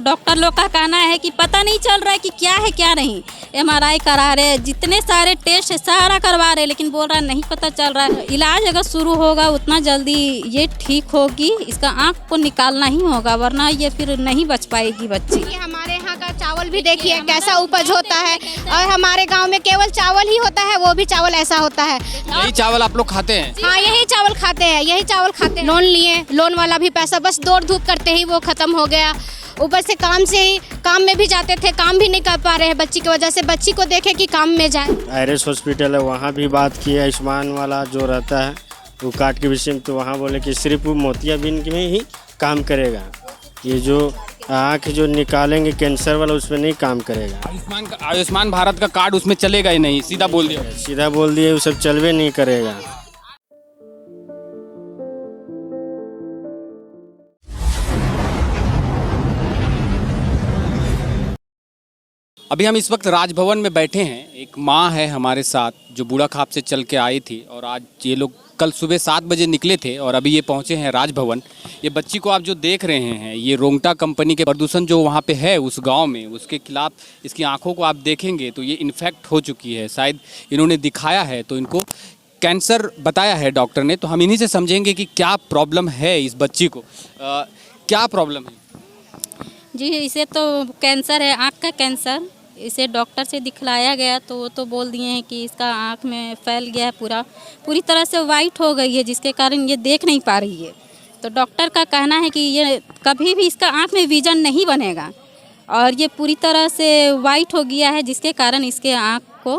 Doctor लोग का कहना है कि पता नहीं चल रहा है कि क्या है क्या नहीं। एमआरआई करा रहे, जितने सारे टेस्ट है सारा करवा रहे, लेकिन बोल रहा नहीं पता चल रहा है। इलाज अगर शुरू होगा उतना जल्दी ये ठीक होगी, इसका आँख को निकालना ही होगा, वरना ये फिर नहीं बच पाएगी बच्ची। हमारे यहाँ का चावल भी देखिए कैसा उपज होता है, और हमारे गाँव में केवल चावल ही होता है, वो भी चावल ऐसा होता है। यही चावल आप लोग खाते हैं? हाँ, यही चावल खाते हैं, यही चावल खाते हैं। लोन लिए, लोन वाला भी पैसा बस दौड़ धूप करते ही वो खत्म हो गया। ऊपर से काम में भी जाते थे, काम भी नहीं कर पा रहे हैं बच्ची की वजह से। बच्ची को देखे कि काम में जाए। आयरस हॉस्पिटल है, वहाँ भी बात की है। आयुष्मान वाला जो रहता है वो कार्ड के विषय में, तो वहाँ बोले कि सिर्फ मोतियाबिंद में ही काम करेगा, ये जो आँख जो निकालेंगे कैंसर वाला उसमें नहीं काम करेगा। आयुष्मान भारत का कार्ड उसमें चलेगा ही नहीं, सीधा बोल दिया। सीधा बोल दिए वो सब चलवे नहीं करेगा। अभी हम इस वक्त राजभवन में बैठे हैं। एक माँ है हमारे साथ जो बूढ़ा खाप से चल के आई थी, और आज ये लोग कल सुबह 7 बजे निकले थे और अभी ये पहुँचे हैं राजभवन। ये बच्ची को आप जो देख रहे हैं, ये रोंगटा कंपनी के प्रदूषण जो वहाँ पे है उस गांव में, उसके खिलाफ इसकी आंखों को आप देखेंगे तो ये इन्फेक्ट हो चुकी है। शायद इन्होंने दिखाया है तो इनको कैंसर बताया है डॉक्टर ने। तो हम इन्हीं से समझेंगे कि क्या प्रॉब्लम है इस बच्ची को। क्या प्रॉब्लम है जी? इसे तो कैंसर है, आँख का कैंसर। इसे डॉक्टर से दिखलाया गया तो वो तो बोल दिए हैं कि इसका आँख में फैल गया है, पूरी तरह से वाइट हो गई है, जिसके कारण ये देख नहीं पा रही है। तो डॉक्टर का कहना है कि ये कभी भी इसका आँख में विजन नहीं बनेगा, और ये पूरी तरह से वाइट हो गया है, जिसके कारण इसके आँख को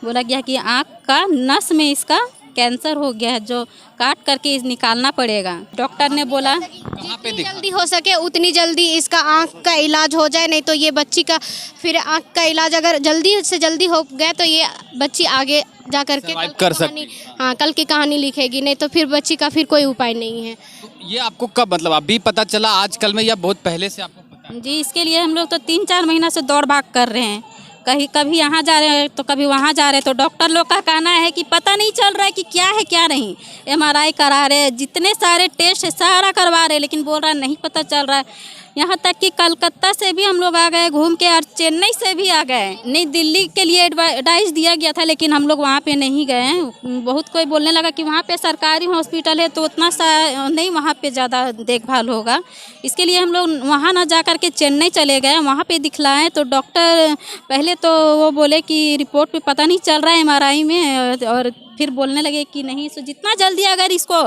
बोला गया कि आँख का नस में इसका कैंसर हो गया है, जो काट करके निकालना पड़ेगा। डॉक्टर ने बोला जितनी जल्दी हो सके उतनी जल्दी इसका आँख का इलाज हो जाए, नहीं तो ये बच्ची का फिर आँख का इलाज अगर जल्दी से जल्दी हो गया तो ये बच्ची आगे जा कर के कर सकती। हाँ, कल की कहानी लिखेगी, नहीं तो फिर बच्ची का फिर कोई उपाय नहीं है। तो ये आपको कब, मतलब अभी पता चला आजकल में, या बहुत पहले से आपको पता है? जी, इसके लिए हम लोग तो 3-4 महीना से दौड़ भाग कर रहे हैं। कभी यहाँ जा रहे हैं तो कभी वहाँ जा रहे हैं। तो डॉक्टर लोग का कहना है कि पता नहीं चल रहा है कि क्या है क्या नहीं। एमआरआई करा रहे, जितने सारे टेस्ट है सारा करवा रहे, लेकिन बोल रहा नहीं पता चल रहा है। यहाँ तक कि कलकत्ता से भी हम लोग आ गए घूम के, और चेन्नई से भी आ गए। नहीं, दिल्ली के लिए एडवाइस दिया गया था, लेकिन हम लोग वहाँ पे नहीं गए हैं। बहुत कोई बोलने लगा कि वहाँ पे सरकारी हॉस्पिटल है तो उतना सा नहीं, वहाँ पे ज़्यादा देखभाल होगा। इसके लिए हम लोग वहाँ ना जा कर के चेन्नई चले गए, वहाँ पे दिखलाएं। तो डॉक्टर पहले तो वो बोले कि रिपोर्ट पे पता नहीं चल रहा है एमआरआई में, और फिर बोलने लगे कि नहीं, सो जितना जल्दी अगर इसको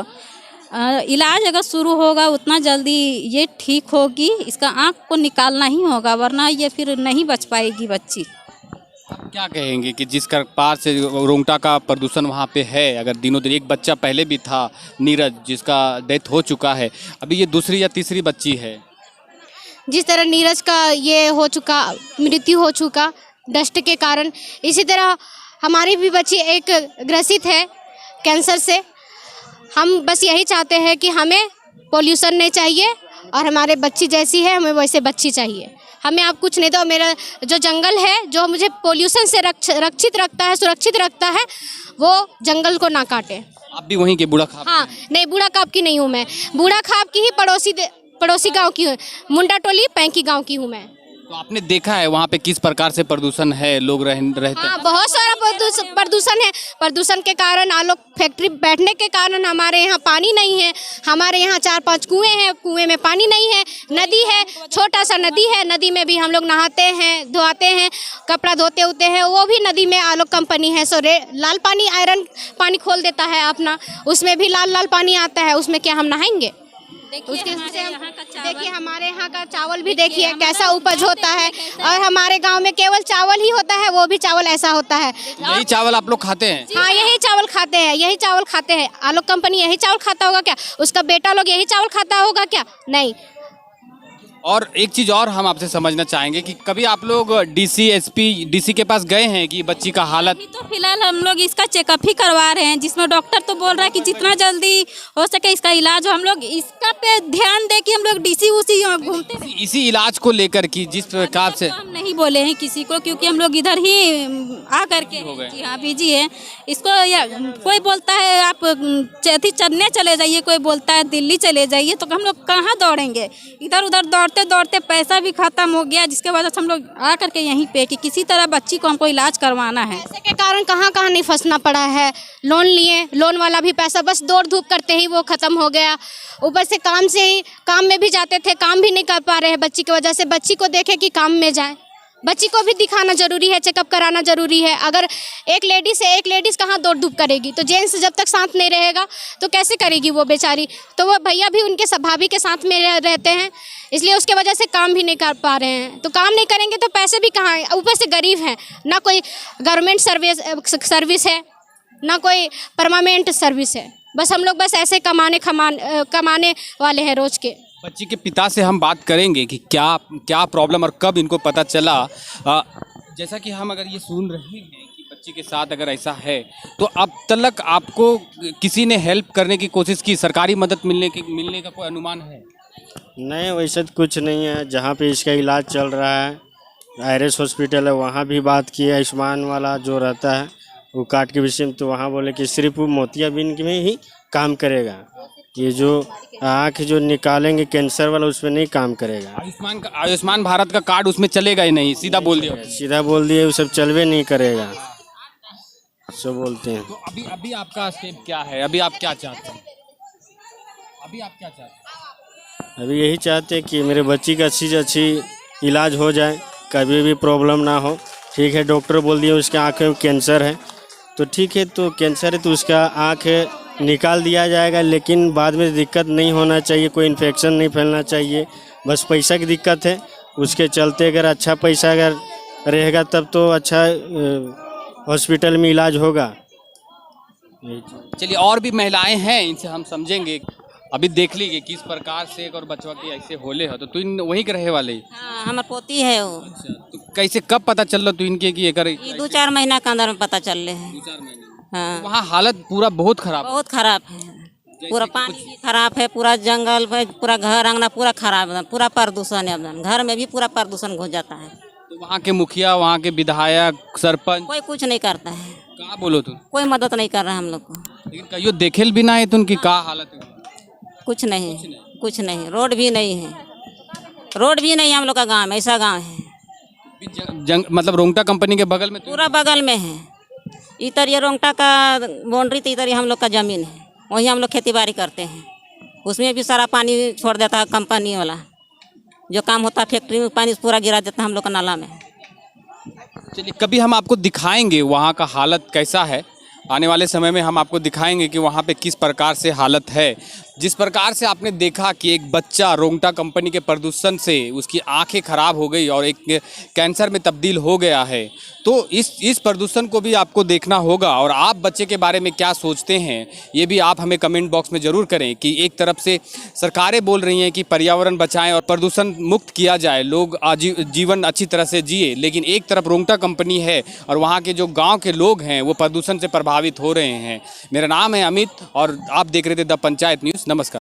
इलाज अगर शुरू होगा उतना जल्दी ये ठीक होगी, इसका आँख को निकालना ही होगा, वरना ये फिर नहीं बच पाएगी बच्ची। क्या कहेंगे कि जिस पार से रोंगटा का प्रदूषण वहाँ पे है, अगर दिनों दिन, एक बच्चा पहले भी था नीरज जिसका डेथ हो चुका है, अभी ये दूसरी या तीसरी बच्ची है। जिस तरह नीरज का ये हो चुका, मृत्यु हो चुका डस्ट के कारण, इसी तरह हमारी भी बच्ची एक ग्रसित है कैंसर से। हम बस यही चाहते हैं कि हमें पोल्यूशन नहीं चाहिए, और हमारे बच्ची जैसी है हमें वैसे बच्ची चाहिए। हमें आप कुछ नहीं दो, मेरा जो जंगल है जो मुझे पोल्यूशन से रक्षित रखता है, सुरक्षित रखता है, वो जंगल को ना काटे। आप भी वहीं के बूढ़ा खाप? हाँ, नहीं, बूढ़ा खाप की नहीं हूँ मैं, बूढ़ा खाप की ही पड़ोसी गांव की हूँ, मुंडा टोली पैंकी गांव की हूँ मैं। तो आपने देखा है वहाँ पे किस प्रकार से प्रदूषण है, लोग रहते हैं? हाँ, बहुत सारा प्रदूषण है। प्रदूषण के कारण, आलोक फैक्ट्री बैठने के कारण हमारे यहाँ पानी नहीं है। हमारे यहाँ 4-5 कुएं हैं, कुएं में पानी नहीं है। नदी है, छोटा सा नदी है, नदी में भी हम लोग नहाते हैं, धोआते हैं, कपड़ा धोते होते हैं, वो भी नदी में आलोक कंपनी है, सो लाल पानी, आयरन पानी खोल देता है अपना, उसमें भी लाल लाल पानी आता है, उसमें क्या हम नहाएंगे? देखिए हमारे यहाँ का चावल भी देखिए कैसा उपज होता है, और हमारे गांव में केवल चावल ही होता है, वो भी चावल ऐसा होता है। यही चावल आप लोग खाते हैं? हाँ, यही चावल खाते हैं, यही चावल खाते हैं। आलोक कंपनी यही चावल खाता होगा क्या? उसका बेटा लोग यही चावल खाता होगा क्या? नहीं। और एक चीज़ और हम आपसे समझना चाहेंगे कि कभी आप लोग डीसी के पास गए हैं कि बच्ची का हालत? तो फिलहाल हम लोग इसका चेकअप ही करवा रहे हैं, जिसमें डॉक्टर तो बोल रहा है कि जितना जल्दी हो सके इसका इलाज। हम लोग इसका पे ध्यान दे कि हम लोग डीसी घूमते हैं इसी इलाज को लेकर कि जिस प्रकार से हम नहीं बोले हैं किसी को, क्योंकि हम लोग इधर ही आ करके जी हाँ बिजी है। इसको कोई बोलता है आप चलने चले जाइए, कोई बोलता है दिल्ली चले जाइए, तो हम लोग कहाँ दौड़ेंगे? इधर उधर दौड़ते दौड़ते पैसा भी खत्म हो गया, जिसके वजह से हम लोग आ करके यहीं पे कि किसी तरह बच्ची को हमको इलाज करवाना है। पैसे के कारण कहाँ कहाँ नहीं फंसना पड़ा है। लोन लिए, लोन वाला भी पैसा बस दौड़ धूप करते ही वो ख़त्म हो गया। ऊपर से काम में भी जाते थे, काम भी नहीं कर पा रहे हैं बच्ची की वजह से। बच्ची को देखे कि काम में जाए, बच्ची को भी दिखाना जरूरी है, चेकअप कराना जरूरी है। अगर एक लेडीज़ कहाँ दौड़ धूप करेगी? तो जेंट्स जब तक साथ नहीं रहेगा तो कैसे करेगी वो बेचारी? तो वो भैया भी उनके भाभी के साथ में रहते हैं, इसलिए उसके वजह से काम भी नहीं कर पा रहे हैं। तो काम नहीं करेंगे तो पैसे भी कहाँ? ऊपर से गरीब हैं, ना कोई गवर्नमेंट सर्विस है, ना कोई परमानेंट सर्विस है। बस हम लोग बस ऐसे कमाने वाले हैं रोज के। बच्ची के पिता से हम बात करेंगे कि क्या प्रॉब्लम और कब इनको पता चला। जैसा कि हम अगर ये सुन रहे हैं कि बच्ची के साथ अगर ऐसा है, तो अब तक आपको किसी ने हेल्प करने की कोशिश की? सरकारी मदद मिलने का कोई अनुमान है? नहीं, वैसे तो कुछ नहीं है। जहाँ पे इसका इलाज चल रहा है, आयरस हॉस्पिटल है, वहाँ भी बात की। आयुष्मान वाला जो रहता है वो कार्ड के विषय में, तो वहाँ बोले कि सिर्फ वो मोतियाबिंद में ही काम करेगा। ये जो आँख जो निकालेंगे कैंसर वाला, उसमें नहीं काम करेगा। आयुष्मान भारत का कार्ड उसमें चलेगा ही नहीं, सीधा बोल दिया। वो सब चलवे नहीं करेगा, सब बोलते हैं। तो अभी आपका स्टेप क्या है? अभी आप क्या चाहते हैं? अभी यही चाहते हैं कि मेरे बच्ची का अच्छी से अच्छी इलाज हो जाए, कभी भी प्रॉब्लम ना हो। ठीक है, डॉक्टर बोल दिए उसके आँख में कैंसर है, तो ठीक है, तो कैंसर है तो उसका आँख निकाल दिया जाएगा, लेकिन बाद में दिक्कत नहीं होना चाहिए, कोई इन्फेक्शन नहीं फैलना चाहिए। बस पैसा की दिक्कत है, उसके चलते अगर अच्छा पैसा अगर रहेगा तब तो अच्छा हॉस्पिटल में इलाज होगा। चलिए, और भी महिलाएं हैं, इनसे हम समझेंगे। अभी देख लीजिए किस प्रकार से एक और बचवा के ऐसे होले हो, तो तुम वहीं के रहे वाले? हाँ, हमार पोती है वो। तो कैसे कब पता चल रहा तू इनके कि एक 2-4 महीना के अंदर में पता चल रहे हैं। 2-4 महीने? हाँ, वहाँ हालत पूरा बहुत खराब है। पूरा पानी भी खराब है, पूरा जंगल है, पूरा घर आंगना पूरा खराब है, पूरा प्रदूषण है। घर में भी पूरा प्रदूषण घुस जाता है। तो वहाँ के मुखिया, वहाँ के विधायक, सरपंच कोई कुछ नहीं करता है। कहाँ बोलो तुम? कोई मदद नहीं कर रहा है हम लोग को। लेकिन कहियो देखेल भी ना है तुम की का हालत है? कुछ नहीं। रोड भी नहीं है हम लोग का गाँव में। ऐसा गाँव है मतलब रोंगटा कंपनी के बगल में? पूरा बगल में है। इधर ये रोंगटा का बाउंड्री, तो इधर हम लोग का ज़मीन है, वहीं हम लोग खेती बाड़ी करते हैं। उसमें भी सारा पानी छोड़ देता है कंपनी वाला। जो काम होता है फैक्ट्री में, पानी पूरा गिरा देता है हम लोग का नाला में। चलिए, कभी हम आपको दिखाएंगे वहाँ का हालत कैसा है। आने वाले समय में हम आपको दिखाएंगे कि वहाँ पे किस प्रकार से हालत है। जिस प्रकार से आपने देखा कि एक बच्चा रोंगटा कंपनी के प्रदूषण से उसकी आंखें खराब हो गई और एक कैंसर में तब्दील हो गया है, तो इस प्रदूषण को भी आपको देखना होगा। और आप बच्चे के बारे में क्या सोचते हैं, ये भी आप हमें कमेंट बॉक्स में ज़रूर करें। कि एक तरफ से सरकारें बोल रही हैं कि पर्यावरण बचाएं और प्रदूषण मुक्त किया जाए, लोग जीवन अच्छी तरह से जिए, लेकिन एक तरफ रोंगटा कंपनी है और वहाँ के जो गाँव के लोग हैं वो प्रदूषण से प्रभावित हो रहे हैं। मेरा नाम है अमित और आप देख रहे थे द पंचायत न्यूज़। नमस्कार।